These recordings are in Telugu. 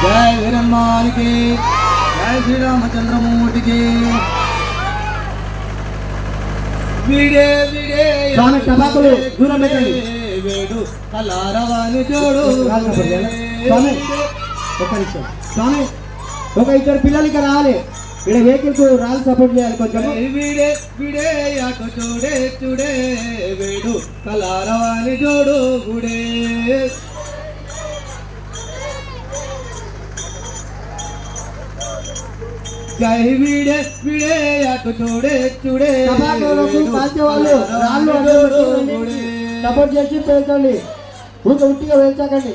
జై వీరన్మానికి జై శ్రీరామచంద్రమూర్తికి విడే విడే స్వామి టబాకులు దూరం పెట్టండి. వేడు కలారవాని జోడు స్వామి ఒక నిమిషం స్వామి, ఒక ఇద్దరు పిల్లలు ఇక్కడ రావాలి. ఇక్కడ వెహికల్స్ రాళ్ళు సపోర్ట్ చేయాలి కొంచెం. విడే విడే అటు చూడే చూడే వేడు కలారవాని జోడు గుడే జై విడే విడే అటు చూడే చూడే వాళ్ళు రాళ్ళు సపోర్ట్ చేసి పేల్చండి. ఉట్టిగా వేల్చకండి.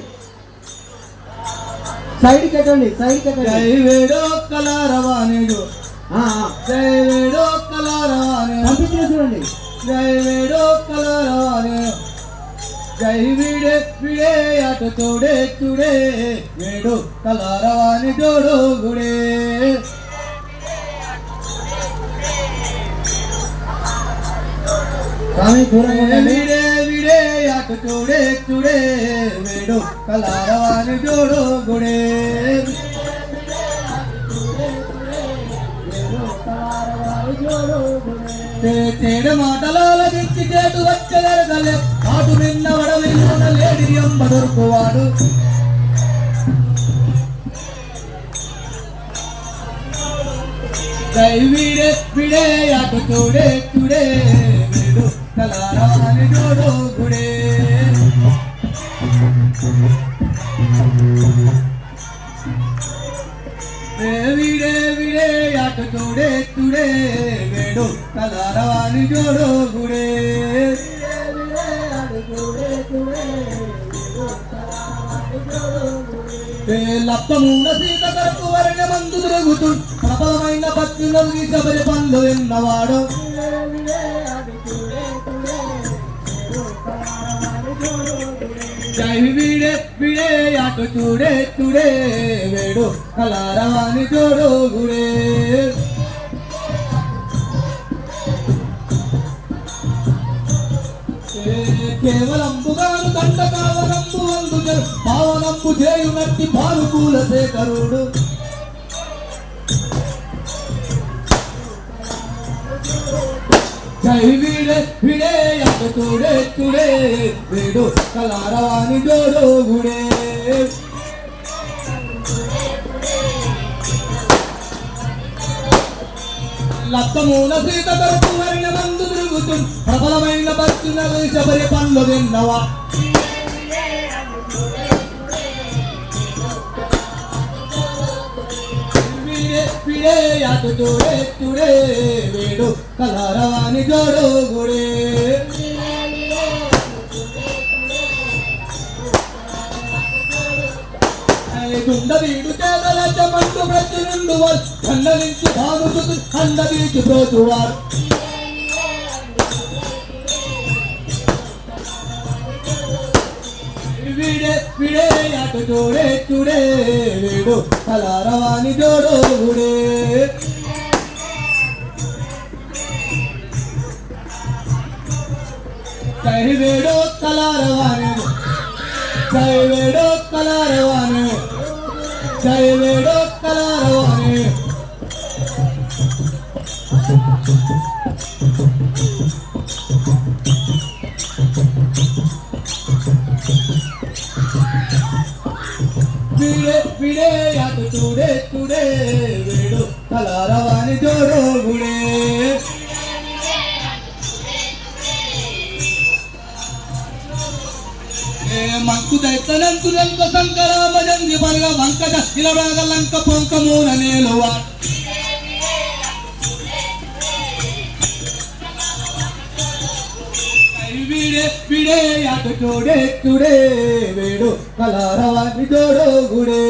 సైడ్ కట్టండి, సైడ్ కట్టండి. జై వేడో కలారవాణిడు జై వేడో కలారవాణి పంపించేసుకోండి. జై వేడో కలారవాణి జై విడే విడే అటు చూడే చూడే వేడు కలారవాణి జోడు గుడే స్వామి దూరం విడే విడే అటు చూడే చూడే వేడు కలారవాణి జోడు గుడే తేడ మాటలాల దిక్కి చేటు వచ్చగలగలే ఆటు నిన్న వడవిల్లున లేడి ఎంబ దొరుకువాడు జై విడే విడే అటు చూడే చూడే వేడు కలారవాణి జోడు గుడే విడే విడే అటు చూడే చూడే వేడు కలారవాణి జోడు గుడే లప్పమున్న సీత కరకు వరణ మందు తిరుగుతూ ప్రబలమైన భక్తులు శబరి పండ్లు విన్నవాడు జై విడే విడే అటు చూడే చూడే వేడు కలారవాణి జోడు గుడే కేవలంబుగాను దండ కావనంబు వందు పావనంబు చేయునట్టి భానుకూల శేఖరుడు జై విడే విడే అటు చూడే చూడే వేడు కలారవాణి జోడు గుడే లత్తమూల సీత తరపు వరిన మందు తిరుగుతూ ప్రబలమైన భక్తులు శబరి పండ్లు విన్నవా విడే అటు చూడే చూడే వేడు కలారవాణి జోడు గుడే గుండ వీడు చేదలచ్చ మంటు ప్రతి నుండు కండ నుంచి భాగుతు కండ వీచి ప్రోచువారు విడే విడే అటు చూడే చూడే వేడు కలారవాణి జోడు గుడే జై వేడో కలారవాణి జై వేడో కలారవాణి జై వేడో కలారవాణి విడే విడే అటు చూడే చూడే వేడు కలారవాణి జోడు గుడే మంకు దైతనంతు లంక సంకరామజంగి బలగ వంకట ఇలరాగ లంక పొంకమూన నేలువా విడే విడే అటు చూడే చూడే వేడు కలారవాణి జోడు గుడే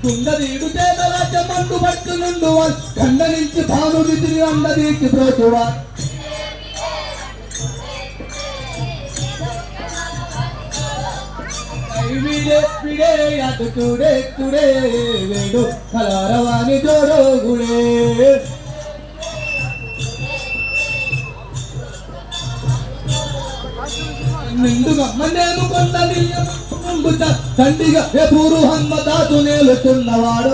కుండ వీడు చేదరాజ మండు పట్టు నుండు కండ నుంచి భానుడి తిరిగి అందరికి ప్రోచువా విడే విడే అటు చూడే చూడే వేడు కలారవాణి జోడు గుడే నిండుగా మన్నేము కొండ నిల్లుట తండ్రిగా ఎదురు హన్మదాసు నేలుతున్నవాడు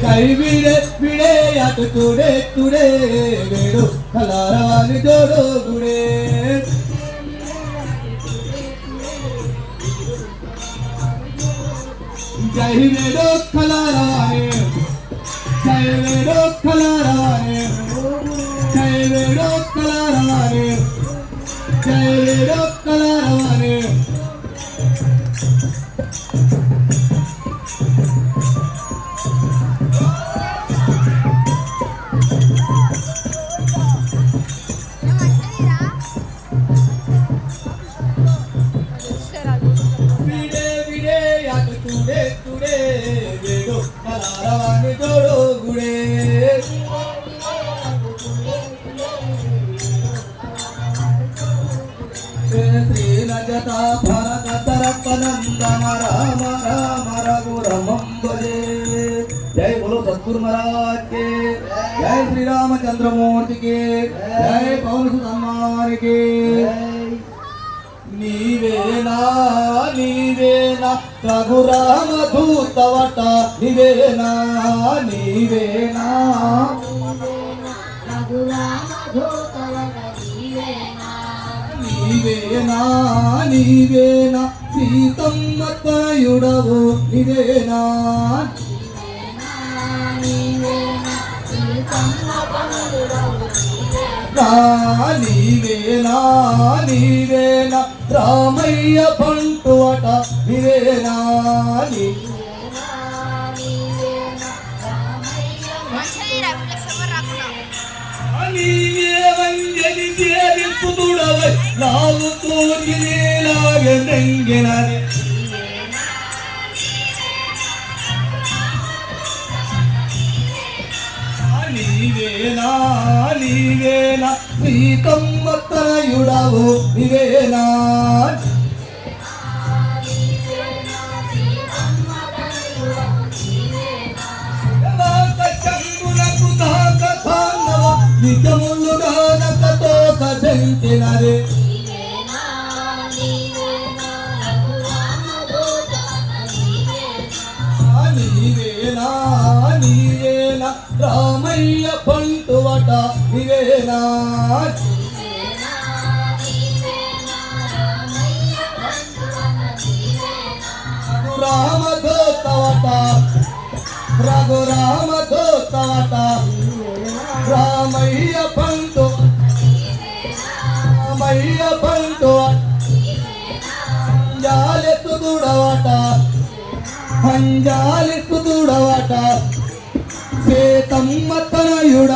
కై విడే విడే అటు తుడే తుడే వేడు కలారాని జోడు గుడే జై వేడు కలారాని జై వేడు కలారాని జై వేడు కలారాని జై వేడు కలారాని విడే విడే అటు తుడే తుడే వేడు కలారాని జోడు గుడే శ్రీ నజత భరత తరపనందన రామ రామ రఘురమం భజే జై బోలో సద్గురు महाराज के जय श्री रामचंद्रमूर्ति के जय पवन सुत हनुमान के నీవేనా నీవేనా రఘురామ దూతవట నీవేనా నీవేనా నీవేనా నీవేనా సీతమ్మ తనయుడవు నీవేనా నీవేనా నీవేనా రామయ్య పంటువట నీవేనా నీవేవంజలి దేవిపుదుడవై నావు తోగినేలాగెంగినది నీవేనా నీవేనా సీతమ్మ తనయుడవు నీవేనా చంగులకు దాక సాంగవ నిజములుగా నకతో కదంకినరే నీవేనా నీవేనా రామయ్య పంటువట నీవేనా రఘురామ దూతవట రఘురామ దూతవట రామయ్య పంటు రామయ్య పంటు జాలెత్తుడవట అంజాలి కుదుడవట సీతమ్మ తనయుడ